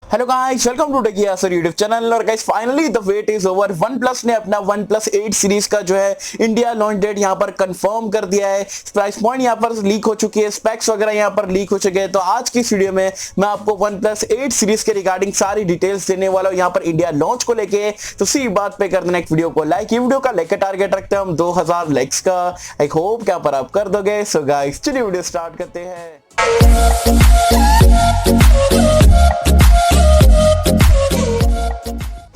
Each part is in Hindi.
Hello guys, welcome to techie sir YouTube channel. और guys finally the wait is over. OnePlus ने अपना OnePlus 8 सीरीज का जो है इंडिया लॉन्च डेट यहां पर कंफर्म कर दिया है। प्राइस पॉइंट यहां पर लीक हो चुकी है, स्पेक्स वगैरह यहां पर लीक हो चुके हैं। तो आज की इस वीडियो में मैं आपको OnePlus 8 सीरीज के रिगार्डिंग सारी डिटेल्स देने वाला हूं यहां पर इंडिया लॉन्च को लेके। तो सी बात पे कर देना एक वीडियो को लाइक। ये वीडियो का लाइक का टारगेट रखते हैं हम 2000 लाइक्स का। आई होप क्या पर आप कर दोगे। सो गाइस चलिए वीडियो स्टार्ट करते हैं।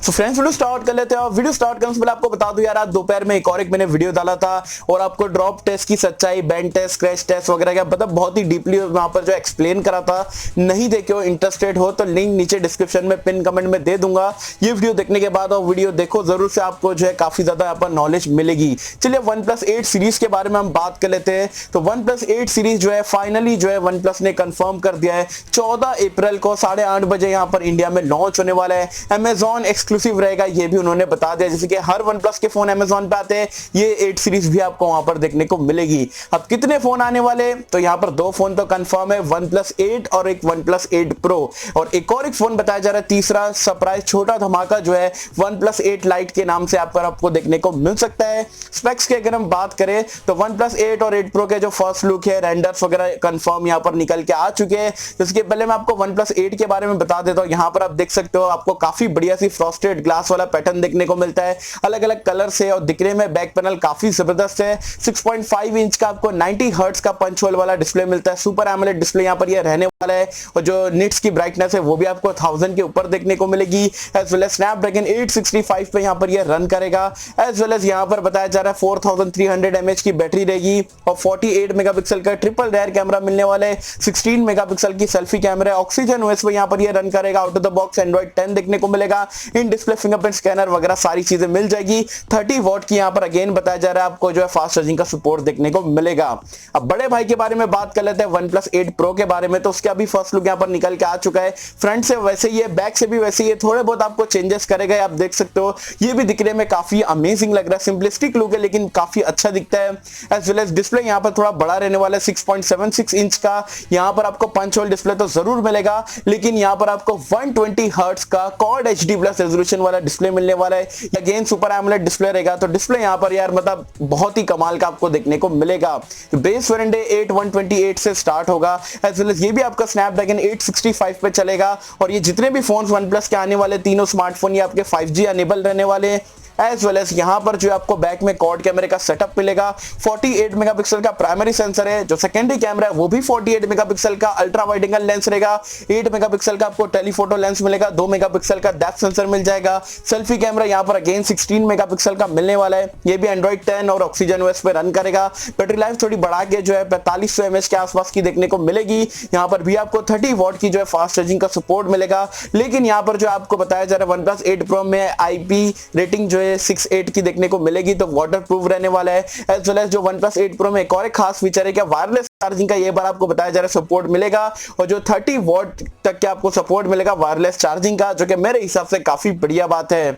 तो फ्रेंड्स वीडियो स्टार्ट कर लेते हैं। और वीडियो स्टार्ट करने से पहले आपको बता दूं यार, आज दोपहर में एक मैंने वीडियो डाला था और आपको ड्रॉप टेस्ट की सच्चाई, बैंड टेस्ट, क्रैश टेस्ट वगैरह का मतलब बहुत ही डीपली वहां पर जो एक्सप्लेन करा था। नहीं देखे हो, इंटरेस्टेड हो तो लिंक नीचे डिस्क्रिप्शन में पिन कमेंट में दे दूंगा। ये वीडियो देखने के बाद और वीडियो देखो जरूर से, आपको जो है काफी ज्यादा यहाँ पर नॉलेज मिलेगी। चलिए OnePlus 8 सीरीज के बारे में हम बात कर लेते हैं। तो OnePlus 8 सीरीज जो है फाइनली जो है OnePlus ने कंफर्म कर दिया है 14 अप्रैल को 8:30 बजे यहाँ पर इंडिया में लॉन्च होने वाला है। Amazon एक्सक्लूसिव रहेगा ये भी उन्होंने बता दिया। जैसे कि हर OnePlus के फोन Amazon पे आते हैं, ये 8 सीरीज भी आपको वहां पर देखने को मिलेगी। अब कितने फोन आने वाले, तो यहाँ पर 2 फोन तो कंफर्म है, OnePlus 8 और एक OnePlus 8 Pro। और एक फोन बताया जा रहा है, तीसरा सरप्राइज छोटा धमाका जो है OnePlus 8 Lite के नाम से आपको देखने को मिल सकता है। स्पेक्स की अगर हम बात करें तो OnePlus 8 और 8 Pro के जो फर्स्ट लुक है, रेंडर्स वगैरह कंफर्म यहाँ पर निकल के आ चुके हैं। इसके पहले मैं आपको OnePlus 8 के बारे में बता देता हूँ। यहाँ पर आप देख सकते हो, आपको काफी बढ़िया सी फ्रॉस्टेड ग्लास वाला पैटर्न देखने को मिलता है, अलग अलग कलर से। और दिखने में बैक पैनल काफी जबरदस्त है। 6.5 इंच का आपको 90 हर्ट्ज का पंच होल वाला डिस्प्ले मिलता है। सुपर एमोलेड डिस्प्ले यहाँ पर ये रहने वाला है। और जो निट्स की ब्राइटनेस है वो भी आपको 1000 के ऊपर देखने को मिलेगी। एज वेल एज स्नैपड्रैगन 865 पे यहाँ पर ये रन करेगा। एज वेल एज यहाँ पर बताया जा रहा है 4300 mAh की बैटरी रहेगी और 48 मेगापिक्सल का ट्रिपल रेयर कैमरा मिलने वाला है। 16 मेगापिक्सल की सेल्फी कैमरा, ऑक्सीजन ओएस पे यहाँ पर ये रन करेगा। Out of the box Android 10 देखने को मिलेगा। इन डिस्प्ले फिंगरप्रिंट स्कैनर वगैरह सारी चीजें मिल जाएगी। 30 वॉट की यहाँ पर अगेन बताया जा रहा है आपको जो है फास्ट चार्जिंग का सपोर्ट देखने को मिलेगा। अब बड़े भाई के बारे में बात कर लेते हैं, OnePlus 8 Pro के बारे में। तो उसका भी फर्स्ट लुक यहाँ पर निकल के आ चुका है। फ्रंट से वैसे ही है, बैक से भी वैसे ही है, थोड़े बहुत आपको चेंजेस करेगा, आप देख सकते हो। ये भी दिखने में काफी अमेजिंग लग रहा है। सिंपलिस्टिक लुक है लेकिन काफी अच्छा दिखता है। एज वेल एज डिस्प्ले यहाँ पर थोड़ा बड़ा रहने वाला है, 6.76 इंच का। यहाँ पर आपको पंच होल डिस्प्ले तो जरूर मिलेगा, लेकिन यहाँ पर आपको 120 हर्ट्ज का क्वाड HD प्लस रेजोल्यूशन वाला डिस्प्ले मिलने वाला है। अगेन सुपर एमोलेड डिस्प्ले रहेगा। तो डिस्प्ले यहाँ पर यार मतलब बहुत ही कमाल का आपको देखने को मिलेगा। बेस वेरिएंट 8128 से स्टार्ट होगा। एज वेल एज ये भी आपका स्नैपड्रैगन 865 पे चलेगा। और ये जितने भी फोन OnePlus के आने वाले तीनों स्मार्टफोन ये आपके 5G अनेबल रहने वाले हैं। एज वेल एज यहाँ पर जो आपको बैक में क्वाड कैमरे का सेटअप मिलेगा। 48 मेगापिक्सल का प्राइमरी सेंसर है। जो सेकेंडरी कैमरा है वो भी 48 मेगापिक्सल का अल्ट्रा वाइड एंगल लेंस रहेगा। 8 मेगापिक्सल का आपको टेलीफोटो लेंस मिलेगा। 2 मेगापिक्सल का डेप्थ सेंसर मिल जाएगा। सेल्फी कैमरा यहाँ पर अगेन 16 मेगापिक्सल का मिलने वाला है। ये भी एंड्रॉइड 10 और ऑक्सीजन ओएस पे रन करेगा। बैटरी लाइफ थोड़ी बढ़ा के जो है 4500 mAh के आसपास की देखने को मिलेगी। यहाँ पर भी आपको 30 वॉट की जो है फास्ट चार्जिंग का सपोर्ट मिलेगा। लेकिन यहाँ पर जो आपको बताया जा रहा है OnePlus 8 Pro में IP रेटिंग जो 6.8 की देखने को मिलेगी, तो वाटर प्रूफ रहने वाला है। एज वेल एज जो OnePlus 8 Pro में एक और एक खास फीचर है कि वायरलेस चार्जिंग का ये बार आपको बताया जा रहा है सपोर्ट मिलेगा। और जो 30 वॉट तक के आपको सपोर्ट मिलेगा वायरलेस चार्जिंग का, जो कि मेरे हिसाब से काफी बढ़िया बात है।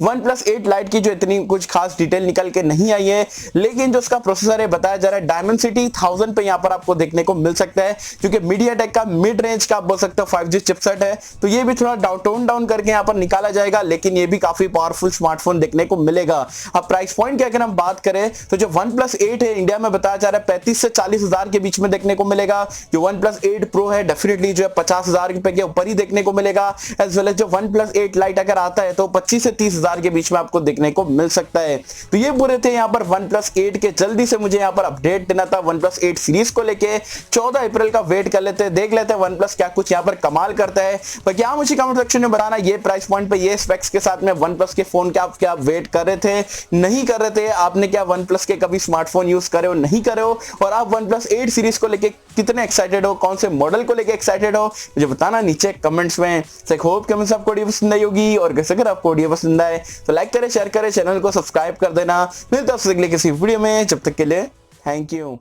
OnePlus 8 Lite की जो इतनी कुछ खास डिटेल निकल के नहीं आई है, लेकिन जो उसका प्रोसेसर है बताया जा रहा है Dimensity 1000 पे यहाँ पर आपको देखने को मिल सकता है, क्योंकि MediaTek का मिड रेंज का आप बोल सकते हो 5G चिपसेट है। तो ये भी थोड़ा टोन डाउन करके यहाँ पर निकाला जाएगा, लेकिन ये भी काफी पावरफुल स्मार्टफोन देखने को मिलेगा। अब प्राइस पॉइंट की अगर हम बात करें तो जो OnePlus 8 है इंडिया में बताया जा रहा है 35 से 40 हजार के बीच में देखने को मिलेगा। जो OnePlus 8 Pro है डेफिनेटली जो है 50 हजार रुपए के ऊपर ही देखने को मिलेगा। एज वेल एज जो OnePlus 8 Lite अगर आता है तो 25 से 30 हजार के बीच में आपको देखने को मिल सकता है। तो ये पूरे थे यहाँ पर OnePlus 8 के। जल्दी से मुझे यहाँ पर अपडेट देना था OnePlus 8 सीरीज को लेके। 14 अप्रैल का वेट कर लेते हैं, देख लेते हैं OnePlus क्या कुछ यहाँ पर कमाल करता है। बाकी आप मुझे कमेंट सेक्शन में बताना, ये प्राइस पॉइंट पे ये स्पेक्स के साथ में OnePlus के फोन के आप क्या वेट कर रहे थे, नहीं कर रहे थे, आपने क्या OnePlus के कभी स्मार्टफोन यूज करे हो, नहीं करे हो, और आप OnePlus 8 सीरीज को लेके कितने एक्साइटेड हो, कौन से मॉडल को लेके एक्साइटेड हो, मुझे बताना नीचे कमेंट्स में। होप कि आपको वीडियो पसंद आई होगी, और अगर आपको वीडियो पसंद आए तो लाइक करें, शेयर करें, चैनल को सब्सक्राइब कर देना। मिलता है आपसे अगले किसी वीडियो में, जब तक के लिए थैंक यू।